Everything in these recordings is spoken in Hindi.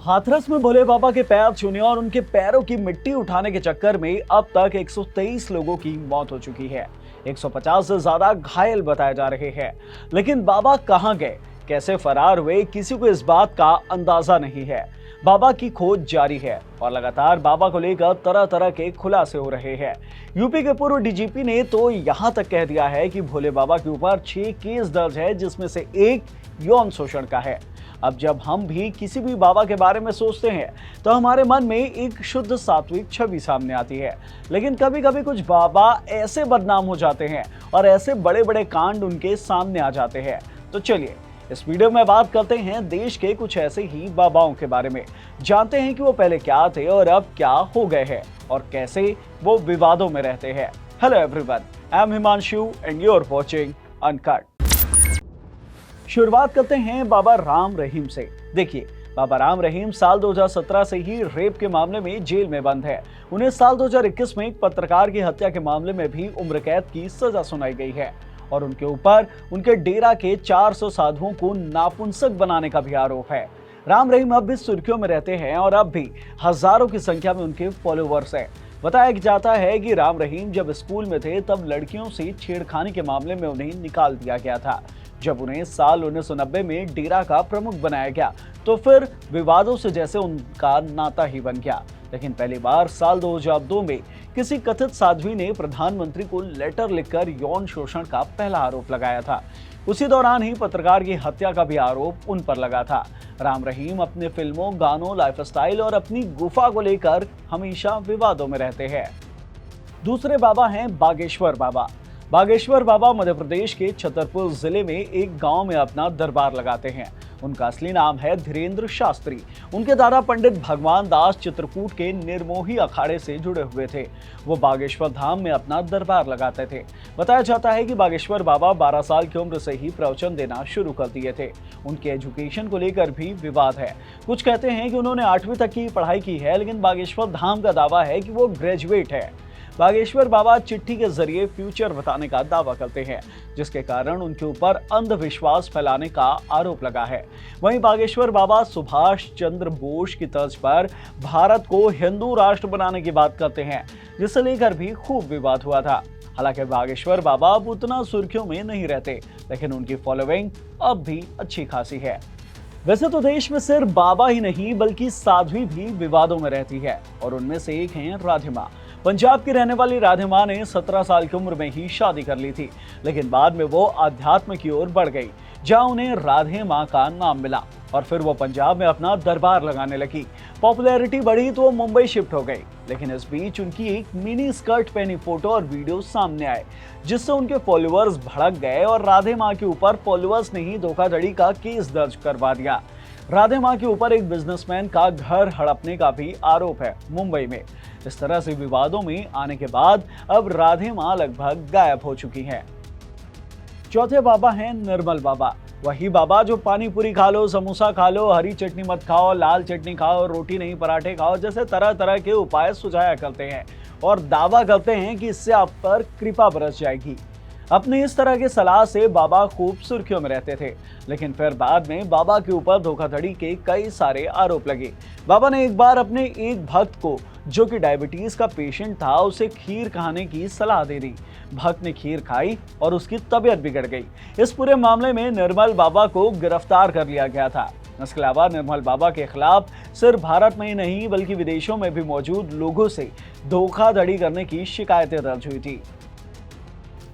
हाथरस में भोले बाबा के पैर छूने और उनके पैरों की मिट्टी उठाने के चक्कर में अब तक 123 लोगों की मौत हो चुकी है। 150 से ज्यादा घायल बताए जा रहे हैं। लेकिन बाबा कहां गए, कैसे फरार हुए, किसी को इस बात का अंदाजा नहीं है। बाबा की खोज जारी है और लगातार बाबा को लेकर तरह तरह के खुलासे हो रहे हैं। यूपी के पूर्व डीजीपी ने तो यहां तक कह दिया है कि भोले बाबा के ऊपर 6 केस दर्ज है, जिसमें से एक यौन शोषण का है। अब जब हम भी किसी भी बाबा के बारे में सोचते हैं तो हमारे मन में एक शुद्ध सात्विक छवि सामने आती है। लेकिन कभी कभी कुछ बाबा ऐसे बदनाम हो जाते हैं और ऐसे बड़े बड़े कांड उनके सामने आ जाते हैं। तो चलिए इस वीडियो में बात करते हैं देश के कुछ ऐसे ही बाबाओं के बारे में। जानते हैं कि वो पहले क्या थे और अब क्या हो गए हैं और कैसे वो विवादों में रहते हैं। Hello everyone, I am Himanshu and you are watching Uncut. शुरुआत करते हैं बाबा राम रहीम से। देखिए, बाबा राम रहीम साल 2017 से ही रेप के मामले में जेल में बंद है। उन्हें साल 2021 में एक पत्रकार की हत्या के मामले में भी उम्र कैद की सजा सुनाई गई है और उनके ऊपर उनके डेरा के 400 साधुओं को नापुंसक बनाने का भी आरोप है। राम रहीम अब भी सुर्खियों में रहते हैं और अब भी हजारों की संख्या में उनके फॉलोअर्स हैं। बताया जाता है कि राम रहीम जब स्कूल में थे तब लड़कियों से छेड़खानी के मामले में उन्हें निकाल दिया गया था। जब उन्हें साल 1990 में डेरा का प्रमुख बनाया गया तो फिर विवादों से जैसे उनका नाता ही बन गया। लेकिन पहली बार साल 2002 में किसी कथित साध्वी ने प्रधानमंत्री को लेटर लिखकर यौन शोषण का पहला आरोप लगाया था। उसी दौरान ही पत्रकार की हत्या का भी आरोप उन पर लगा था। राम रहीम अपने फिल्मों, गानों, लाइफस्टाइल और अपनी गुफा को लेकर हमेशा विवादों में रहते हैं। दूसरे बाबा हैं बागेश्वर बाबा। बागेश्वर बाबा मध्य प्रदेश के छतरपुर जिले में एक गांव में अपना दरबार लगाते हैं। उनका असली नाम है धीरेन्द्र शास्त्री। उनके दादा पंडित भगवान दास चित्रकूट के निर्मोही अखाड़े से जुड़े हुए थे। वो बागेश्वर धाम में अपना दरबार लगाते थे। बताया जाता है कि बागेश्वर बाबा 12 साल की उम्र से ही प्रवचन देना शुरू कर दिए थे। उनके एजुकेशन को लेकर भी विवाद है। कुछ कहते हैं कि उन्होंने 8वीं तक की पढ़ाई की है, लेकिन बागेश्वर धाम का दावा है कि वो ग्रेजुएट है। बागेश्वर बाबा चिट्ठी के जरिए फ्यूचर बताने का दावा करते हैं, जिसके कारण उनके ऊपर अंधविश्वास फैलाने का आरोप लगा है। वहीं बागेश्वर बाबा सुभाष चंद्र बोस की तर्ज पर भारत को हिंदू राष्ट्र बनाने की बात करते हैं, जिसे लेकर भी खूब विवाद हुआ था। हालांकि बागेश्वर बाबा अब उतना सुर्खियों में नहीं रहते, लेकिन उनकी फॉलोइंग अब भी अच्छी खासी है। वैसे तो देश में सिर्फ बाबा ही नहीं बल्कि साध्वी भी विवादों में रहती है और उनमें से एक हैं राधे माँ। पंजाब की रहने वाली राधे माँ ने 17 साल की उम्र में ही शादी कर ली थी, लेकिन बाद में वो अध्यात्म की ओर बढ़ गई, जहां उन्हें राधे माँ का नाम मिला और फिर वो पंजाब में अपना दरबार लगाने लगी। पॉपुलैरिटी बढ़ी तो वो मुंबई शिफ्ट हो गई, लेकिन इस बीच उनकी एक मिनी स्कर्ट पहनी फोटो और वीडियो सामने आए, जिससे उनके फॉलोअर्स भड़क गए और राधे माँ के ऊपर फॉलोअर्स ने ही धोखाधड़ी का केस दर्ज करवा दिया। राधे माँ के ऊपर एक बिजनेसमैन का घर हड़पने का भी आरोप है मुंबई में। इस तरह से विवादों में आने के बाद अब राधे माँ लगभग गायब हो चुकी हैं। चौथे बाबा हैं निर्मल बाबा। वही बाबा जो पानी पूरी खा लो, समोसा खा लो, हरी चटनी मत खाओ, लाल चटनी खाओ, रोटी नहीं पराठे खाओ जैसे तरह तरह के उपाय सुझाया करते हैं और दावा करते हैं कि इससे आप पर कृपा बरस जाएगी। अपनी इस तरह की सलाह से बाबा खूब सुर्खियों में रहते थे, लेकिन फिर बाद में बाबा के ऊपर धोखाधड़ी के कई सारे आरोप लगे। बाबा ने एक बार अपने एक भक्त को, जो कि डायबिटीज का पेशेंट था, उसे खीर खाने की सलाह दे दी। भक्त ने खीर खाई और उसकी तबीयत बिगड़ गई। इस पूरे मामले में निर्मल बाबा को गिरफ्तार कर लिया गया था। इसके अलावा निर्मल बाबा के खिलाफ सिर्फ भारत में ही नहीं बल्कि विदेशों में भी मौजूद लोगों से धोखाधड़ी करने की शिकायतें दर्ज हुई थी।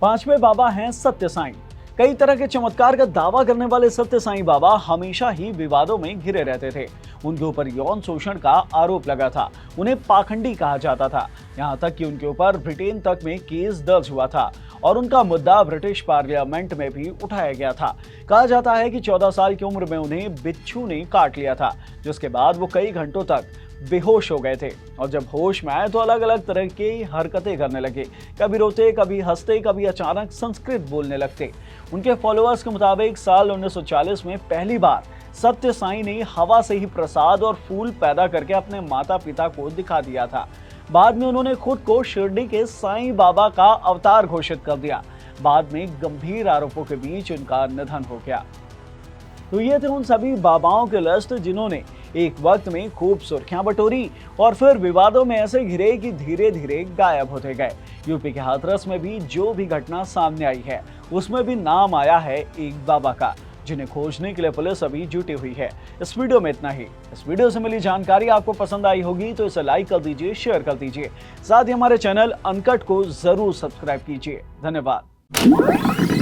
पांचवें बाबा हैं सत्य साईं। कई तरह के चमत्कार का दावा करने वाले सत्य साईं बाबा हमेशा ही विवादों में घिरे रहते थे। उनके ऊपर यौन शोषण का आरोप लगा था, उन्हें पाखंडी कहा जाता था, यहाँ तक कि उनके ऊपर ब्रिटेन तक में केस दर्ज हुआ था और उनका मुद्दा ब्रिटिश पार्लियामेंट में भी उठाया गया था। कहा जाता है कि 14 साल की उम्र में उन्हें बिच्छू ने काट लिया था, जिसके बाद वो कई घंटों तक बेहोश हो गए थे और जब होश में आए तो अलग अलग तरह की हरकतें करने लगे। कभी रोते, कभी हंसते, कभी अचानक संस्कृत बोलने लगते। उनके फॉलोअर्स के मुताबिक साल 1940 में पहली बार सत्य साईं ने हवा से ही प्रसाद और फूल पैदा करके अपने माता पिता को दिखा दिया था। बाद में उन्होंने खुद को शिरडी के साईं बाबा का अवतार घोषित कर दिया। बाद में गंभीर आरोपों के बीच उनका निधन हो गया। तो ये थे उन सभी बाबाओं के लिस्ट जिन्होंने एक वक्त में खूब सुर्खियां बटोरी और फिर विवादों में ऐसे घिरे कि धीरे धीरे गायब होते गए। यूपी के हाथरस में भी जो भी घटना सामने आई है उसमें भी नाम आया है एक बाबा का, जिन्हें खोजने के लिए पुलिस अभी जुटी हुई है। इस वीडियो में इतना ही। इस वीडियो से मिली जानकारी आपको पसंद आई होगी तो इसे लाइक कर दीजिए, शेयर कर दीजिए। साथ ही हमारे चैनल अनकट को जरूर सब्सक्राइब कीजिए। धन्यवाद।